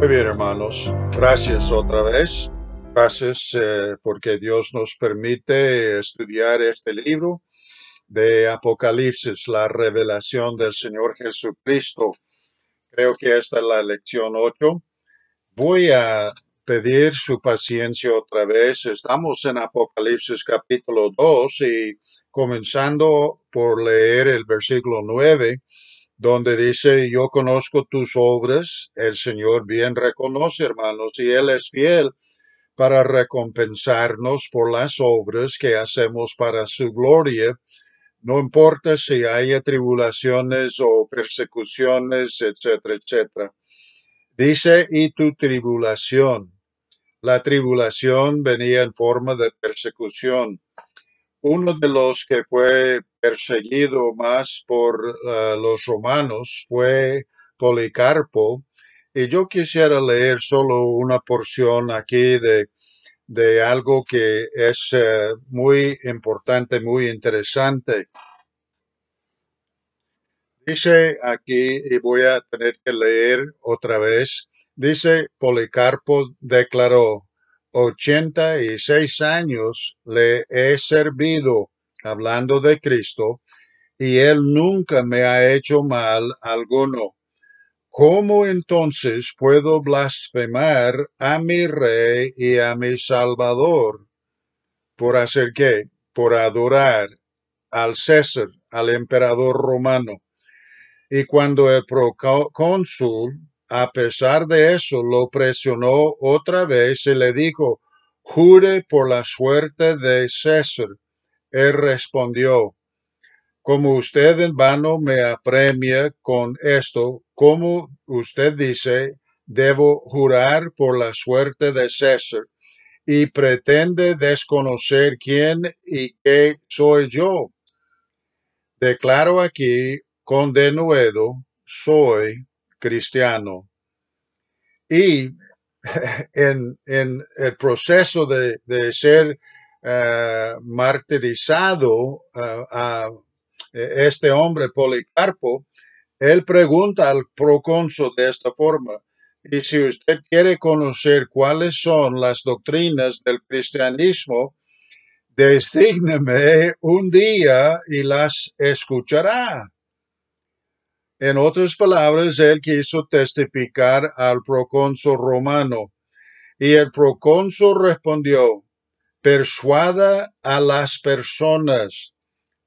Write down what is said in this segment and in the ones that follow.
Muy bien, hermanos. Gracias otra vez. Gracias porque Dios nos permite estudiar este libro de Apocalipsis, la revelación del Señor Jesucristo. Creo que esta es la lección 8. Voy a pedir su paciencia otra vez. Estamos en Apocalipsis capítulo 2 y comenzando por leer el versículo 9, donde dice: yo conozco tus obras. El Señor bien reconoce, hermanos, y Él es fiel para recompensarnos por las obras que hacemos para su gloria. No importa si haya tribulaciones o persecuciones, etcétera, etcétera. Dice: y tu tribulación. La tribulación venía en forma de persecución. Uno de los que fue perseguido más por los romanos fue Policarpo, y yo quisiera leer solo una porción aquí de algo que es muy importante, muy interesante. Dice aquí, y voy a tener que leer otra vez, dice: Policarpo declaró: 86 años le he servido, hablando de Cristo, y Él nunca me ha hecho mal alguno. ¿Cómo entonces puedo blasfemar a mi Rey y a mi Salvador? ¿Por hacer qué? Por adorar al César, al emperador romano. Y cuando el procónsul, a pesar de eso, lo presionó otra vez y le dijo: jure por la suerte de César, él respondió: como usted en vano me apremia con esto, como usted dice, debo jurar por la suerte de César, y pretende desconocer quién y qué soy yo. Declaro aquí con denuedo: soy cristiano. Y en el proceso de ser martirizado a este hombre Policarpo, él pregunta al procónsul de esta forma: y si usted quiere conocer cuáles son las doctrinas del cristianismo, desígneme un día y las escuchará. En otras palabras, él quiso testificar al procónsul romano, y el procónsul respondió: persuada a las personas.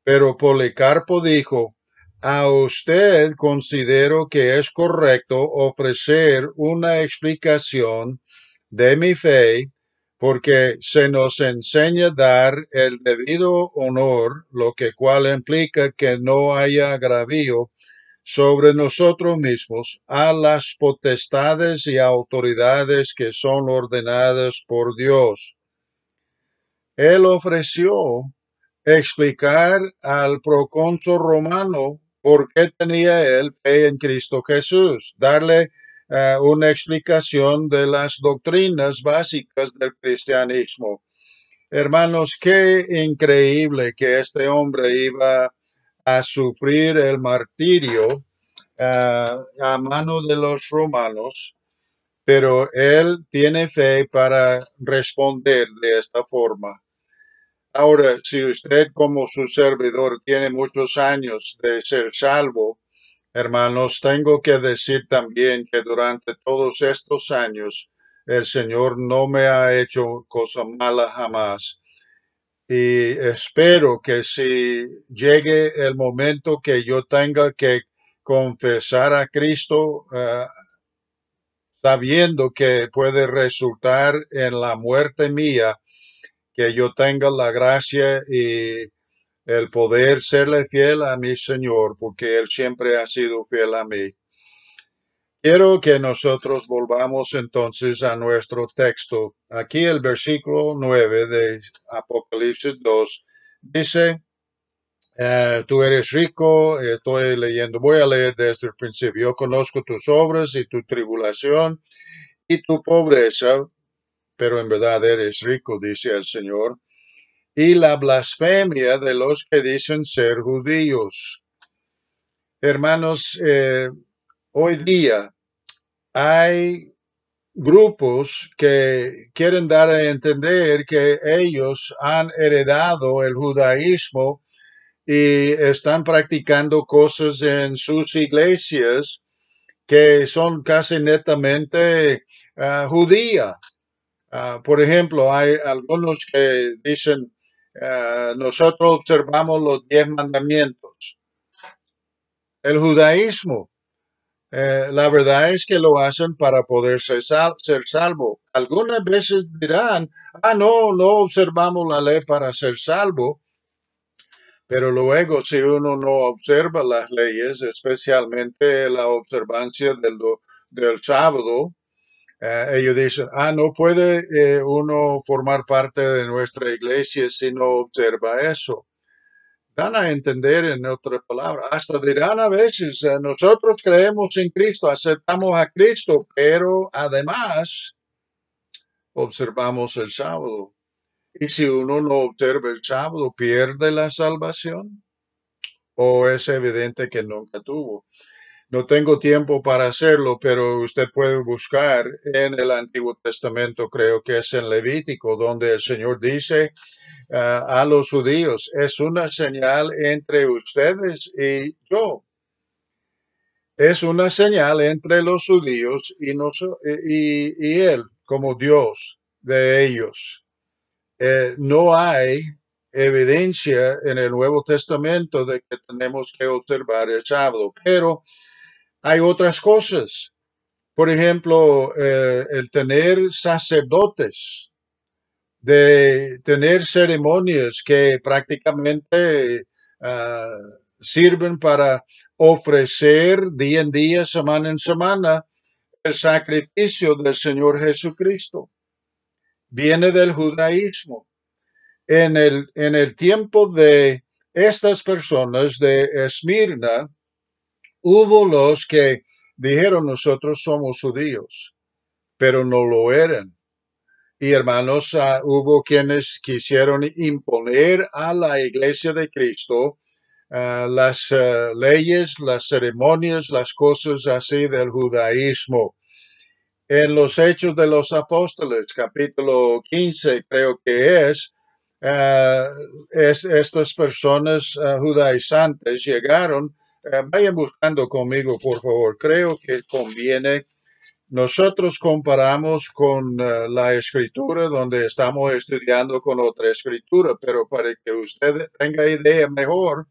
Pero Policarpo dijo: a usted considero que es correcto ofrecer una explicación de mi fe, porque se nos enseña a dar el debido honor, lo que cual implica que no haya agravio sobre nosotros mismos a las potestades y autoridades que son ordenadas por Dios. Él ofreció explicar al procónsul romano por qué tenía él fe en Cristo Jesús, darle una explicación de las doctrinas básicas del cristianismo. Hermanos, qué increíble que este hombre iba a sufrir el martirio a mano de los romanos, pero él tiene fe para responder de esta forma. Ahora, si usted como su servidor tiene muchos años de ser salvo, hermanos, tengo que decir también que durante todos estos años el Señor no me ha hecho cosa mala jamás. Y espero que si llegue el momento que yo tenga que confesar a Cristo, sabiendo que puede resultar en la muerte mía, que yo tenga la gracia y el poder serle fiel a mi Señor, porque Él siempre ha sido fiel a mí. Quiero que nosotros volvamos entonces a nuestro texto. Aquí el versículo 9 de Apocalipsis 2 dice: tú eres rico. Estoy leyendo, voy a leer desde el principio. Yo conozco tus obras y tu tribulación y tu pobreza, pero en verdad eres rico, dice el Señor, y la blasfemia de los que dicen ser judíos. Hermanos, hoy día hay grupos que quieren dar a entender que ellos han heredado el judaísmo y están practicando cosas en sus iglesias que son casi netamente judía. Por ejemplo, hay algunos que dicen, nosotros observamos los 10 mandamientos. El judaísmo, la verdad es que lo hacen para poder ser salvo. Algunas veces dirán, no, no observamos la ley para ser salvo, pero luego si uno no observa las leyes, especialmente la observancia del sábado, ellos dicen, no puede uno formar parte de nuestra iglesia si no observa eso. Dan a entender, en otras palabras, hasta dirán a veces, nosotros creemos en Cristo, aceptamos a Cristo, pero además observamos el sábado. Y si uno no observa el sábado, ¿pierde la salvación? ¿O es evidente que nunca tuvo? No tengo tiempo para hacerlo, pero usted puede buscar en el Antiguo Testamento, creo que es en Levítico, donde el Señor dice a los judíos, es una señal entre ustedes y yo. Es una señal entre los judíos y Él, como Dios de ellos. No hay evidencia en el Nuevo Testamento de que tenemos que observar el sábado, pero hay otras cosas. Por ejemplo, el tener sacerdotes, de tener ceremonias que prácticamente sirven para ofrecer día en día, semana en semana, el sacrificio del Señor Jesucristo. Viene del judaísmo. En el tiempo de estas personas de Esmirna, hubo los que dijeron nosotros somos judíos, pero no lo eran. Y hermanos, hubo quienes quisieron imponer a la iglesia de Cristo las leyes, las ceremonias, las cosas así del judaísmo. En los Hechos de los Apóstoles, capítulo 15, creo que estas personas judaizantes llegaron. Vayan buscando conmigo, por favor. Creo que conviene. Nosotros comparamos con la escritura donde estamos estudiando con otra escritura, pero para que usted tenga idea mejor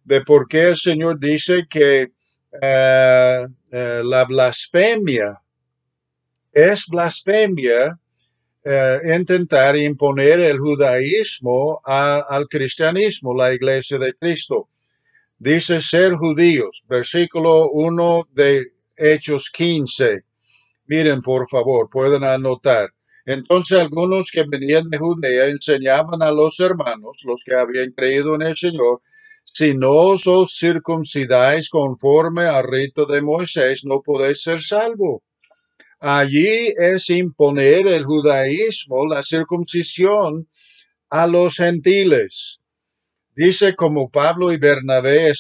de por qué el Señor dice que la blasfemia es blasfemia, intentar imponer el judaísmo al cristianismo, la iglesia de Cristo. Dice ser judíos, versículo 1 de Hechos 15. Miren, por favor, pueden anotar. Entonces algunos que venían de Judea enseñaban a los hermanos, los que habían creído en el Señor, si no os circuncidáis conforme al rito de Moisés, no podéis ser salvos. Allí es imponer el judaísmo, la circuncisión, a los gentiles. Dice como Pablo y Bernabé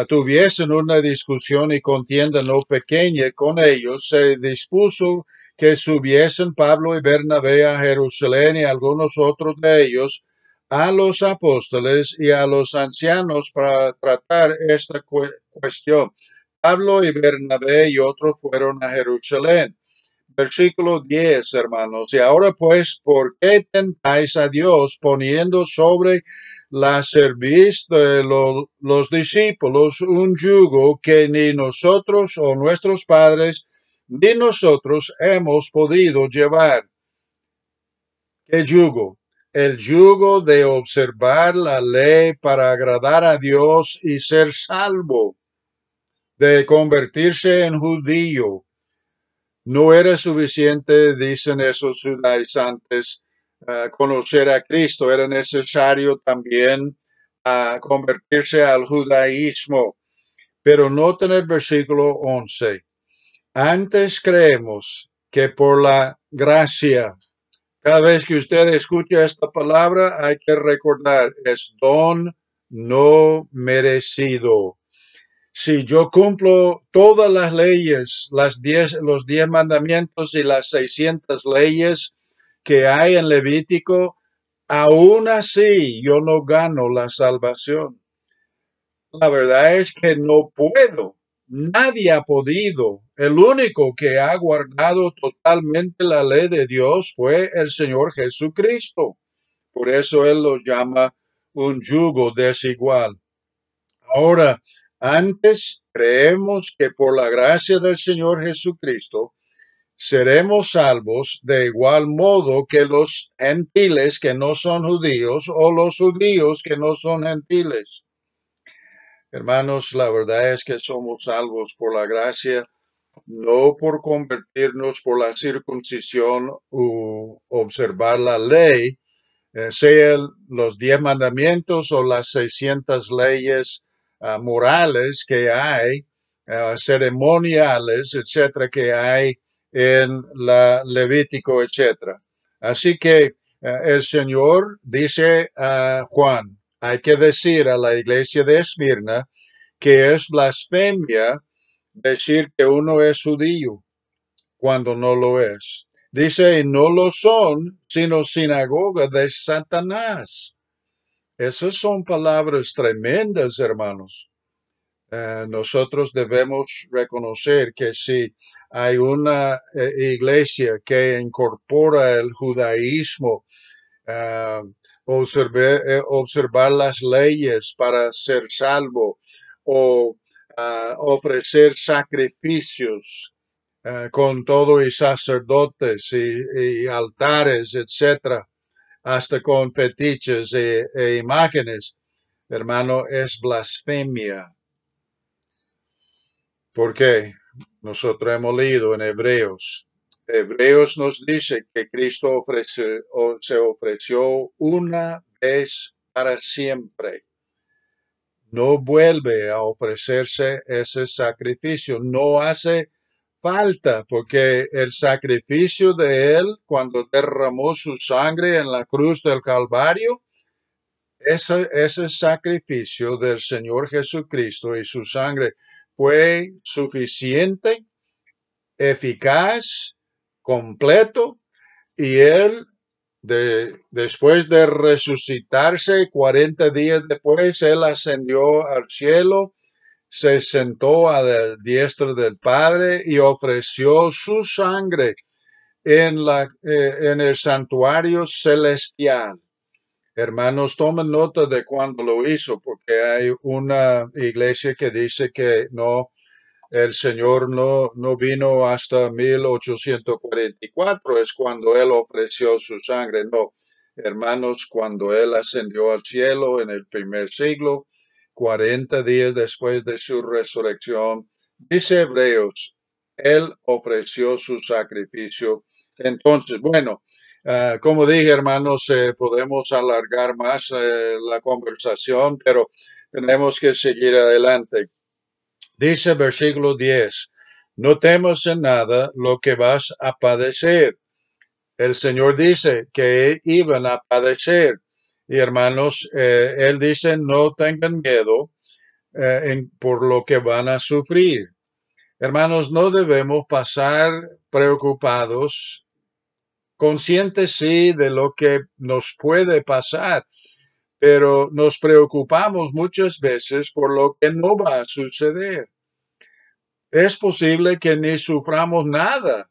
tuviesen una discusión y contienda no pequeña con ellos, se dispuso que subiesen Pablo y Bernabé a Jerusalén y algunos otros de ellos a los apóstoles y a los ancianos para tratar esta cuestión. Pablo y Bernabé y otros fueron a Jerusalén. Versículo 10, hermanos. Y ahora pues, ¿por qué tentáis a Dios poniendo sobre la cerviz de los discípulos un yugo que ni nosotros o nuestros padres ni nosotros hemos podido llevar? ¿Qué yugo? El yugo de observar la ley para agradar a Dios y ser salvo, de convertirse en judío. No era suficiente, dicen esos judaizantes, conocer a Cristo. Era necesario también convertirse al judaísmo. Pero noten el versículo 11. Antes creemos que por la gracia, cada vez que usted escucha esta palabra, hay que recordar, es don no merecido. Si yo cumplo todas las leyes, los 10 mandamientos y las 600 leyes que hay en Levítico, aún así yo no gano la salvación. La verdad es que no puedo. Nadie ha podido. El único que ha guardado totalmente la ley de Dios fue el Señor Jesucristo. Por eso Él lo llama un yugo desigual. Ahora, antes creemos que por la gracia del Señor Jesucristo seremos salvos de igual modo que los gentiles que no son judíos o los judíos que no son gentiles. Hermanos, la verdad es que somos salvos por la gracia, no por convertirnos por la circuncisión u observar la ley, sean los 10 mandamientos o las 600 leyes morales que hay, ceremoniales, etcétera, que hay en la Levítico, etcétera. Así que el Señor dice a Juan, hay que decir a la iglesia de Esmirna que es blasfemia decir que uno es judío cuando no lo es. Dice, no lo son, sino sinagoga de Satanás. Esas son palabras tremendas, hermanos. Nosotros debemos reconocer que si hay una iglesia que incorpora el judaísmo, observar las leyes para ser salvo o ofrecer sacrificios con todo y sacerdotes y altares, etcétera, hasta con fetiches e imágenes, hermano, es blasfemia. ¿Por qué? Nosotros hemos leído en Hebreos. Hebreos nos dice que Cristo se ofreció una vez para siempre. No vuelve a ofrecerse ese sacrificio. No hace falta, porque el sacrificio de Él, cuando derramó su sangre en la cruz del Calvario, ese sacrificio del Señor Jesucristo y su sangre fue suficiente, eficaz, completo, y Él, después de resucitarse 40 días después, Él ascendió al cielo, se sentó a la diestra del Padre y ofreció su sangre en el santuario celestial. Hermanos, tomen nota de cuando lo hizo, porque hay una iglesia que dice que no, el Señor no vino hasta 1844, es cuando Él ofreció su sangre. No, hermanos, cuando Él ascendió al cielo en el primer siglo, 40 días después de su resurrección, dice Hebreos, Él ofreció su sacrificio. Entonces, bueno, como dije, hermanos, podemos alargar más la conversación, pero tenemos que seguir adelante. Dice versículo 10, no temas en nada lo que vas a padecer. El Señor dice que iban a padecer. Y hermanos, Él dice, no tengan miedo por lo que van a sufrir. Hermanos, no debemos pasar preocupados, conscientes sí de lo que nos puede pasar, pero nos preocupamos muchas veces por lo que no va a suceder. Es posible que ni suframos nada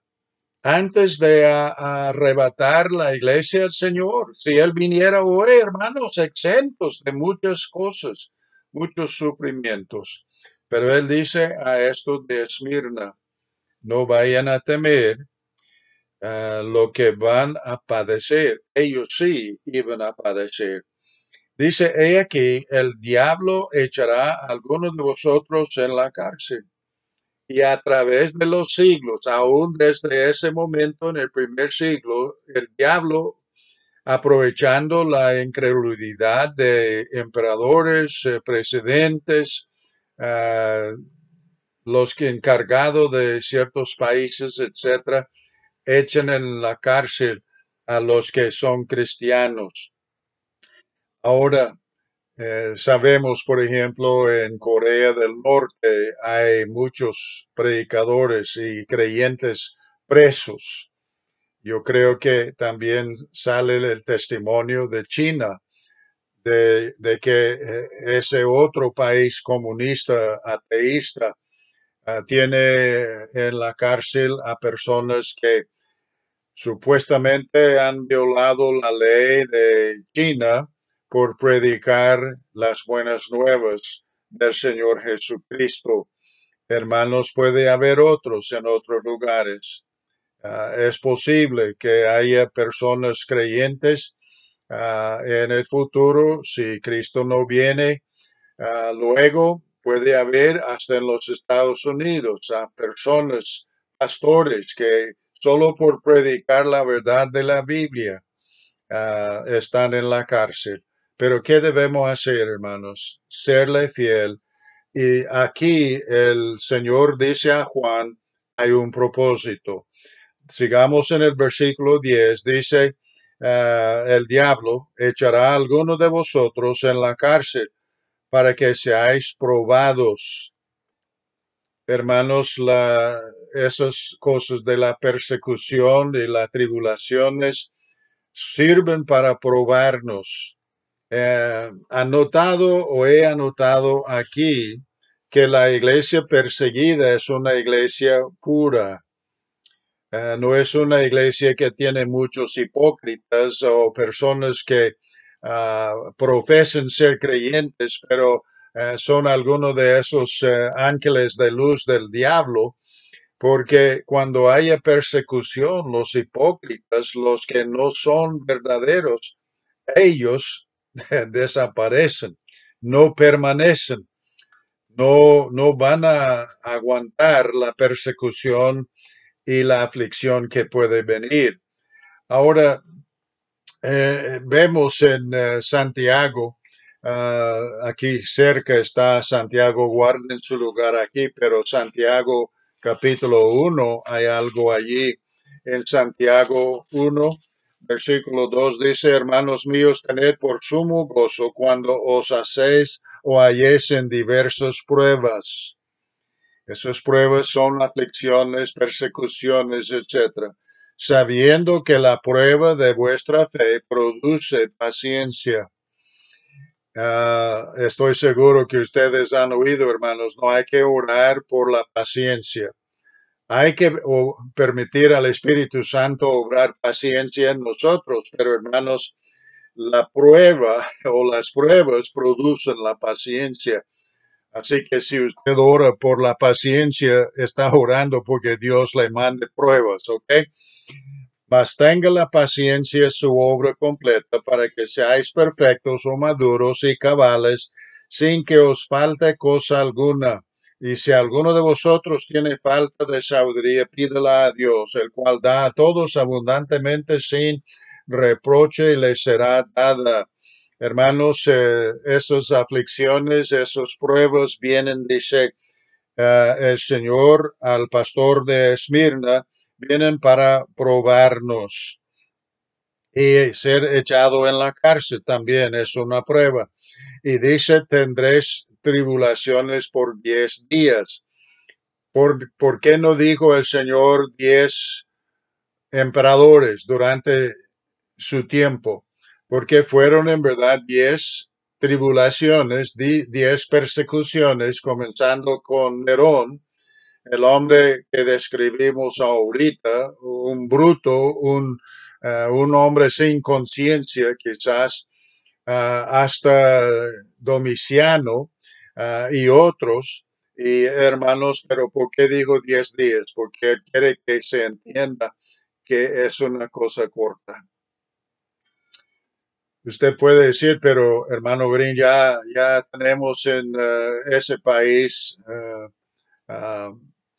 antes de arrebatar la iglesia al Señor. Si Él viniera hoy, hermanos, exentos de muchas cosas, muchos sufrimientos. Pero Él dice a estos de Esmirna, no vayan a temer lo que van a padecer. Ellos sí iban a padecer. Dice, he aquí, el diablo echará a algunos de vosotros en la cárcel. Y a través de los siglos, aún desde ese momento en el primer siglo, el diablo, aprovechando la incredulidad de emperadores, presidentes, uh, los que encargados de ciertos países, etcétera, echan en la cárcel a los que son cristianos. Ahora, Sabemos, por ejemplo, en Corea del Norte hay muchos predicadores y creyentes presos. Yo creo que también sale el testimonio de China, de que ese otro país comunista, ateísta, tiene en la cárcel a personas que supuestamente han violado la ley de China por predicar las buenas nuevas del Señor Jesucristo. Hermanos, puede haber otros en otros lugares. Es posible que haya personas creyentes en el futuro, si Cristo no viene, luego puede haber hasta en los Estados Unidos a personas, pastores, que solo por predicar la verdad de la Biblia están en la cárcel. Pero ¿qué debemos hacer, hermanos? Serle fiel. Y aquí el Señor dice a Juan, hay un propósito. Sigamos en el versículo 10, dice, el diablo echará a alguno de vosotros en la cárcel para que seáis probados. Hermanos, esas cosas de la persecución y las tribulaciones sirven para probarnos. He anotado aquí que la iglesia perseguida es una iglesia pura. No es una iglesia que tiene muchos hipócritas o personas que profesan ser creyentes, pero son algunos de esos ángeles de luz del diablo, porque cuando haya persecución, los hipócritas, los que no son verdaderos, ellos desaparecen, no permanecen, no van a aguantar la persecución y la aflicción que puede venir. Ahora, vemos en Santiago, aquí cerca está Santiago, guarden su lugar aquí, pero Santiago capítulo 1, hay algo allí en Santiago 1, versículo 2 dice, hermanos míos, tened por sumo gozo cuando os hacéis o halléis en diversas pruebas. Esas pruebas son aflicciones, persecuciones, etc. Sabiendo que la prueba de vuestra fe produce paciencia. Estoy seguro que ustedes han oído, hermanos, no hay que orar por la paciencia. Hay que permitir al Espíritu Santo obrar paciencia en nosotros, pero hermanos, la prueba o las pruebas producen la paciencia. Así que si usted ora por la paciencia, está orando porque Dios le mande pruebas, ¿ok? Mas tenga la paciencia su obra completa para que seáis perfectos o maduros y cabales, sin que os falte cosa alguna. Y si alguno de vosotros tiene falta de sabiduría, pídela a Dios, el cual da a todos abundantemente sin reproche y le será dada. Hermanos, esas aflicciones, esas pruebas vienen, dice el Señor al pastor de Esmirna, vienen para probarnos. Y ser echado en la cárcel también es una prueba. Y dice, tendréis tribulaciones por 10 días. ¿Por qué no dijo el Señor 10 emperadores durante su tiempo? Porque fueron en verdad 10 tribulaciones, 10 persecuciones, comenzando con Nerón, el hombre que describimos ahorita, un bruto, un hombre sin conciencia, quizás, hasta Domiciano y otros. Y hermanos, pero ¿por qué digo 10 días? Porque él quiere que se entienda que es una cosa corta. Usted puede decir, pero hermano Green, ya tenemos en ese país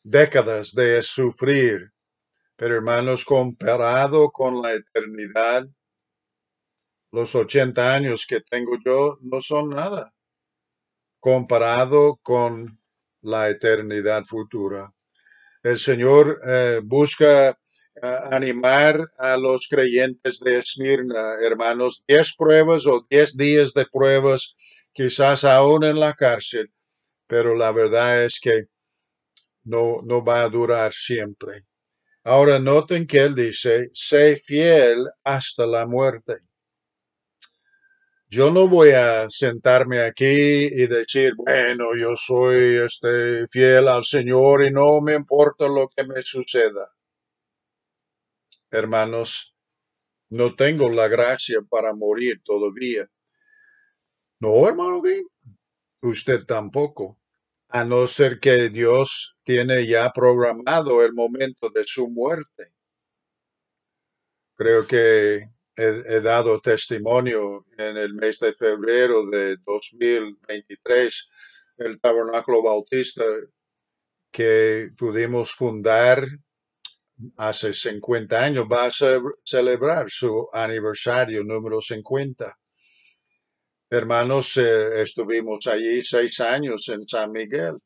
décadas de sufrir, pero hermanos, comparado con la eternidad, los 80 años que tengo yo no son nada, comparado con la eternidad futura. El Señor busca animar a los creyentes de Esmirna, hermanos, 10 pruebas o 10 días de pruebas, quizás aún en la cárcel, pero la verdad es que no va a durar siempre. Ahora noten que él dice, sé fiel hasta la muerte. Yo no voy a sentarme aquí y decir, bueno, yo soy fiel al Señor y no me importa lo que me suceda. Hermanos, no tengo la gracia para morir todavía. No, hermano Green, usted tampoco. A no ser que Dios tiene ya programado el momento de su muerte. Creo que he dado testimonio en el mes de febrero de 2023, el Tabernáculo Bautista que pudimos fundar hace 50 años, va a celebrar su aniversario número 50. Hermanos, estuvimos allí 6 años en San Miguel.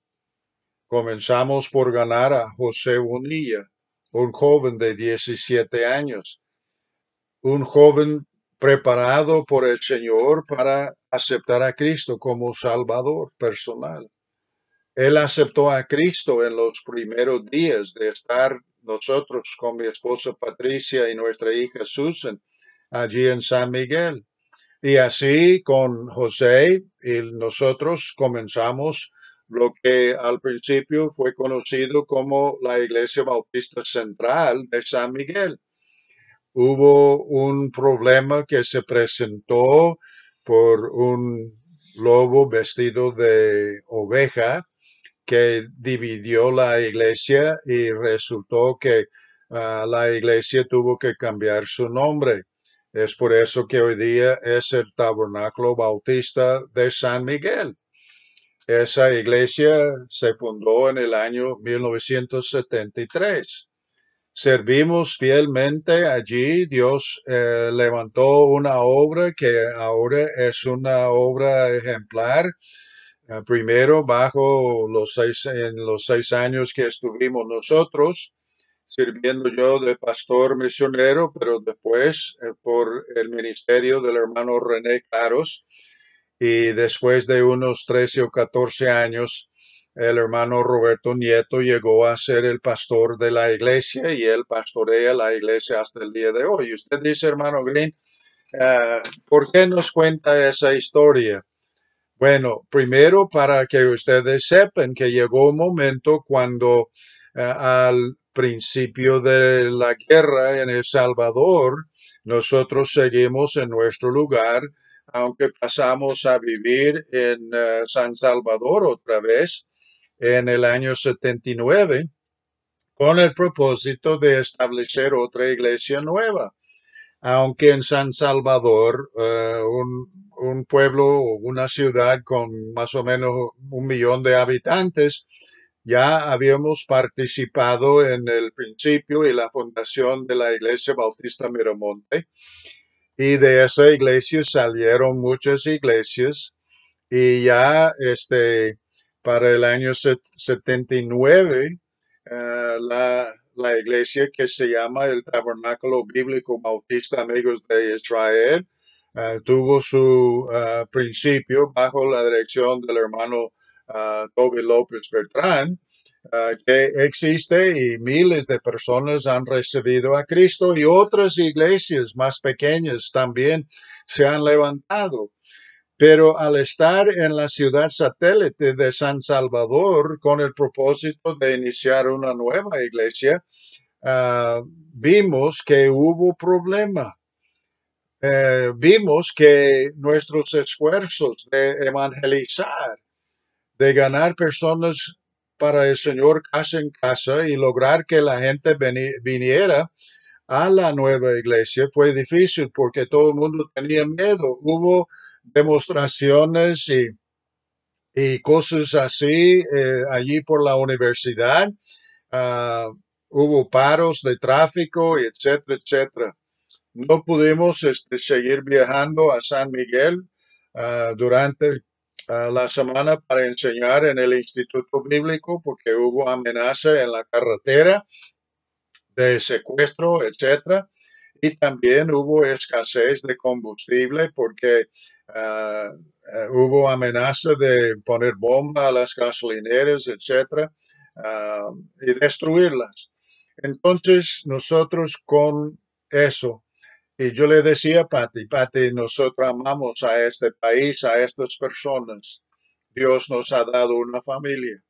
Comenzamos por ganar a José Bonilla, un joven de 17 años, un joven preparado por el Señor para aceptar a Cristo como Salvador personal. Él aceptó a Cristo en los primeros días de estar nosotros con mi esposa Patricia y nuestra hija Susan allí en San Miguel. Y así con José y nosotros comenzamos lo que al principio fue conocido como la Iglesia Bautista Central de San Miguel. Hubo un problema que se presentó por un lobo vestido de oveja que dividió la iglesia y resultó que la iglesia tuvo que cambiar su nombre. Es por eso que hoy día es el Tabernáculo Bautista de San Miguel. Esa iglesia se fundó en el año 1973. Servimos fielmente allí. Dios levantó una obra que ahora es una obra ejemplar. Primero, en los 6 años que estuvimos nosotros, sirviendo yo de pastor misionero, pero después por el ministerio del hermano René Claros, y después de unos 13 o 14 años, el hermano Roberto Nieto llegó a ser el pastor de la iglesia y él pastorea la iglesia hasta el día de hoy. Y usted dice, hermano Green, ¿por qué nos cuenta esa historia? Bueno, primero para que ustedes sepan que llegó un momento cuando al principio de la guerra en El Salvador, nosotros seguimos en nuestro lugar, aunque pasamos a vivir en San Salvador otra vez en el año 79 con el propósito de establecer otra iglesia nueva. Aunque en San Salvador, un pueblo o una ciudad con más o menos 1 millón de habitantes, ya habíamos participado en el principio y la fundación de la Iglesia Bautista Miramonte. Y de esa iglesia salieron muchas iglesias y ya para el año 79 la iglesia que se llama el Tabernáculo Bíblico Bautista Amigos de Israel tuvo su principio bajo la dirección del hermano Toby López Bertrán, que existe y miles de personas han recibido a Cristo y otras iglesias más pequeñas también se han levantado. Pero al estar en la ciudad satélite de San Salvador con el propósito de iniciar una nueva iglesia, vimos que hubo problema. Vimos que nuestros esfuerzos de evangelizar, de ganar personas para el Señor casa en casa y lograr que la gente viniera a la nueva iglesia fue difícil porque todo el mundo tenía miedo. Hubo demostraciones y cosas así allí por la universidad. Ah, hubo paros de tráfico, etcétera, etcétera. No pudimos seguir viajando a San Miguel durante la semana para enseñar en el Instituto Bíblico porque hubo amenaza en la carretera de secuestro, etcétera. Y también hubo escasez de combustible porque hubo amenaza de poner bomba a las gasolineras, etcétera, y destruirlas. Entonces, nosotros con eso, y yo le decía a Pati, nosotros amamos a este país, a estas personas. Dios nos ha dado una familia.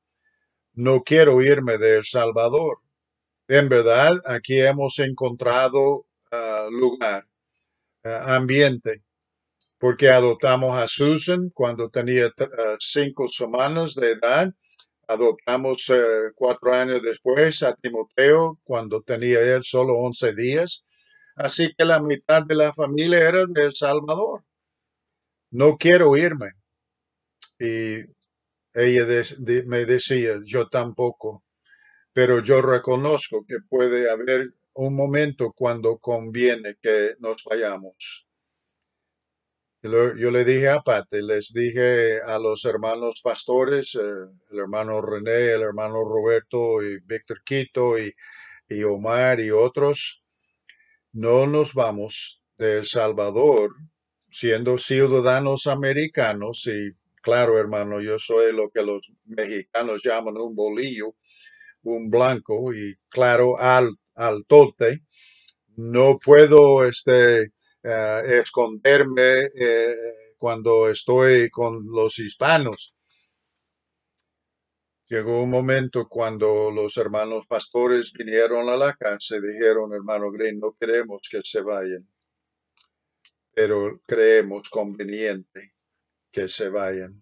No quiero irme de El Salvador. En verdad, aquí hemos encontrado lugar, ambiente, porque adoptamos a Susan cuando tenía 5 semanas de edad. Adoptamos 4 años después a Timoteo cuando tenía él solo 11 días. Así que la mitad de la familia era de El Salvador. No quiero irme. Y ella me decía, yo tampoco, pero yo reconozco que puede haber un momento cuando conviene que nos vayamos. Yo le dije a Pate, les dije a los hermanos pastores, el hermano René, el hermano Roberto y Víctor Quito y Omar y otros, no nos vamos de El Salvador siendo ciudadanos americanos y claro, hermano, yo soy lo que los mexicanos llaman un bolillo, un blanco y claro, al tote. No puedo esconderme cuando estoy con los hispanos. Llegó un momento cuando los hermanos pastores vinieron a la casa y dijeron, hermano Green, no queremos que se vayan, pero creemos conveniente que se vayan.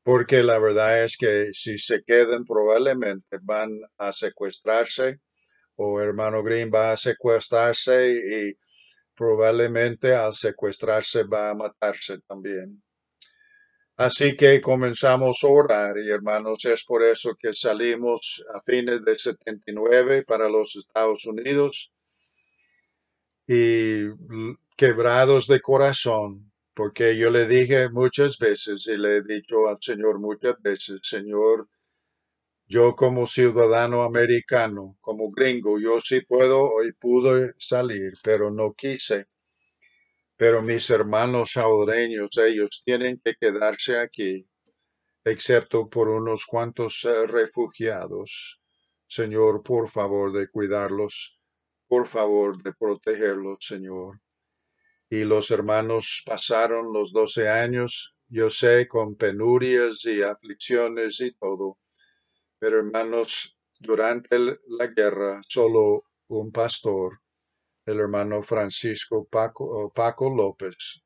Porque la verdad es que si se quedan probablemente van a secuestrarse o hermano Green va a secuestrarse y probablemente al secuestrarse va a matarse también. Así que comenzamos a orar y hermanos, es por eso que salimos a fines de 79 para los Estados Unidos y quebrados de corazón, porque yo le dije muchas veces y le he dicho al Señor muchas veces, Señor, yo como ciudadano americano, como gringo, yo sí puedo y pude salir, pero no quise. Pero mis hermanos salvadoreños, ellos tienen que quedarse aquí, excepto por unos cuantos refugiados. Señor, por favor de cuidarlos, por favor de protegerlos, Señor. Y los hermanos pasaron los 12 años, yo sé, con penurias y aflicciones y todo. Pero hermanos, durante la guerra, solo un pastor, el hermano Francisco Paco López,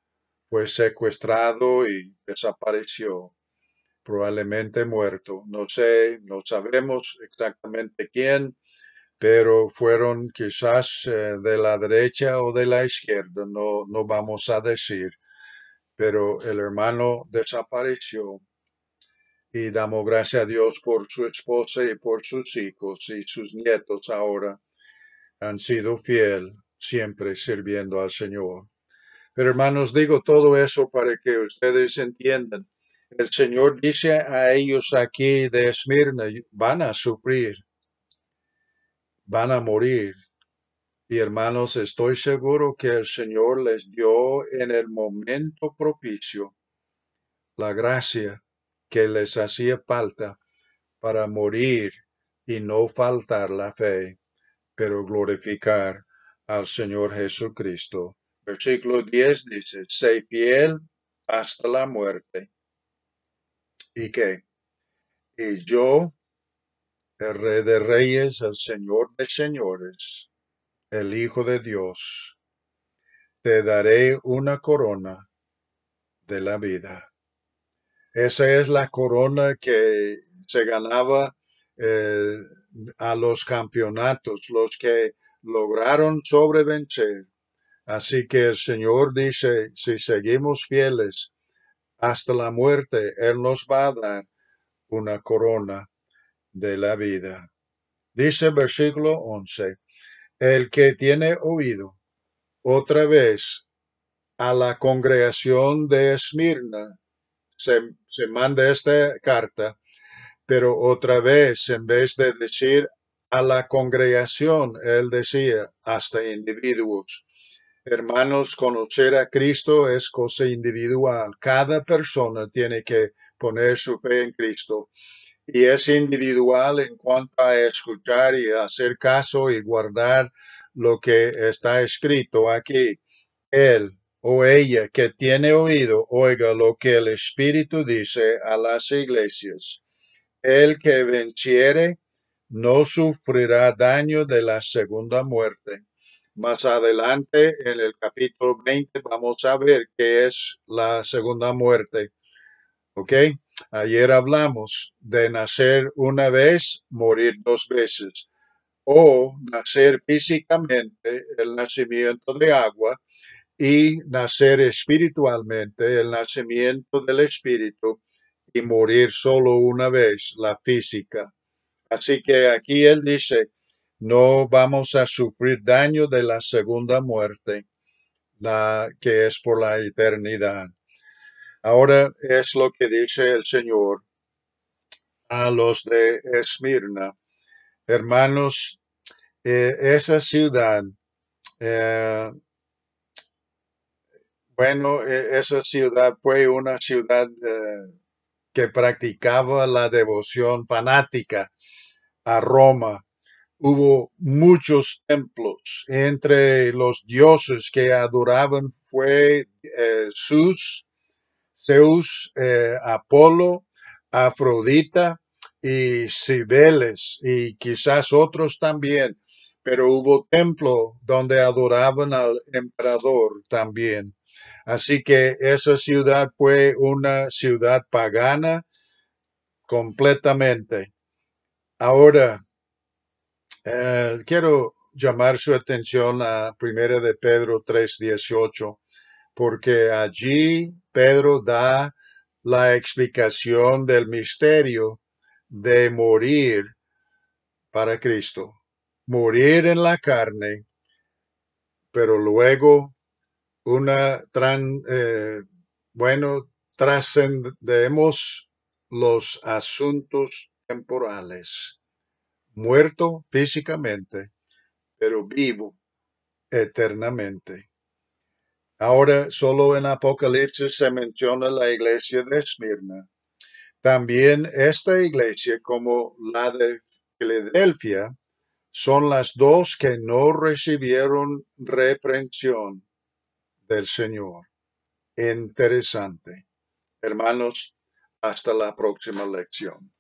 fue secuestrado y desapareció, probablemente muerto. No sé, no sabemos exactamente quién, pero fueron quizás de la derecha o de la izquierda, no vamos a decir. Pero el hermano desapareció y damos gracias a Dios por su esposa y por sus hijos y sus nietos ahora han sido fiel siempre sirviendo al Señor. Pero hermanos, digo todo eso para que ustedes entiendan. El Señor dice a ellos aquí de Esmirna, van a sufrir, van a morir. Y hermanos, estoy seguro que el Señor les dio en el momento propicio la gracia que les hacía falta para morir y no faltar la fe, pero glorificar al Señor Jesucristo. Versículo 10 dice, sé fiel hasta la muerte. ¿Y qué? Y yo, el Rey de Reyes, el Señor de Señores, el Hijo de Dios, te daré una corona de la vida. Esa es la corona que se ganaba eh, a los campeonatos, los que lograron sobrevencer. Así que el Señor dice, si seguimos fieles hasta la muerte, Él nos va a dar una corona de la vida. Dice versículo 11, el que tiene oído, otra vez a la congregación de Esmirna, se manda esta carta, pero otra vez, en vez de decir a la congregación, él decía, hasta individuos. Hermanos, conocer a Cristo es cosa individual. Cada persona tiene que poner su fe en Cristo. Y es individual en cuanto a escuchar y hacer caso y guardar lo que está escrito aquí. Él o ella que tiene oído, oiga lo que el Espíritu dice a las iglesias. El que venciere no sufrirá daño de la segunda muerte. Más adelante, en el capítulo 20, vamos a ver qué es la segunda muerte. ¿Ok? Ayer hablamos de nacer una vez, morir dos veces, o nacer físicamente, el nacimiento de agua, y nacer espiritualmente, el nacimiento del espíritu, y morir solo una vez, la física. Así que aquí él dice, no vamos a sufrir daño de la segunda muerte, la que es por la eternidad. Ahora es lo que dice el Señor a los de Esmirna. Hermanos, esa ciudad, eh, bueno, esa ciudad fue una ciudad que practicaba la devoción fanática a Roma. Hubo muchos templos. Entre los dioses que adoraban fue Zeus, Apolo, Afrodita y Cibeles y quizás otros también. Pero hubo templo donde adoraban al emperador también. Así que esa ciudad fue una ciudad pagana completamente. Ahora, quiero llamar su atención a 1 de Pedro 3:18, porque allí Pedro da la explicación del misterio de morir para Cristo. Morir en la carne, pero luego una bueno, trascendemos los asuntos temporales. Muerto físicamente, pero vivo eternamente. Ahora, solo en Apocalipsis se menciona la iglesia de Esmirna. También esta iglesia, como la de Filadelfia, son las dos que no recibieron reprensión del Señor. Interesante. Hermanos, hasta la próxima lección.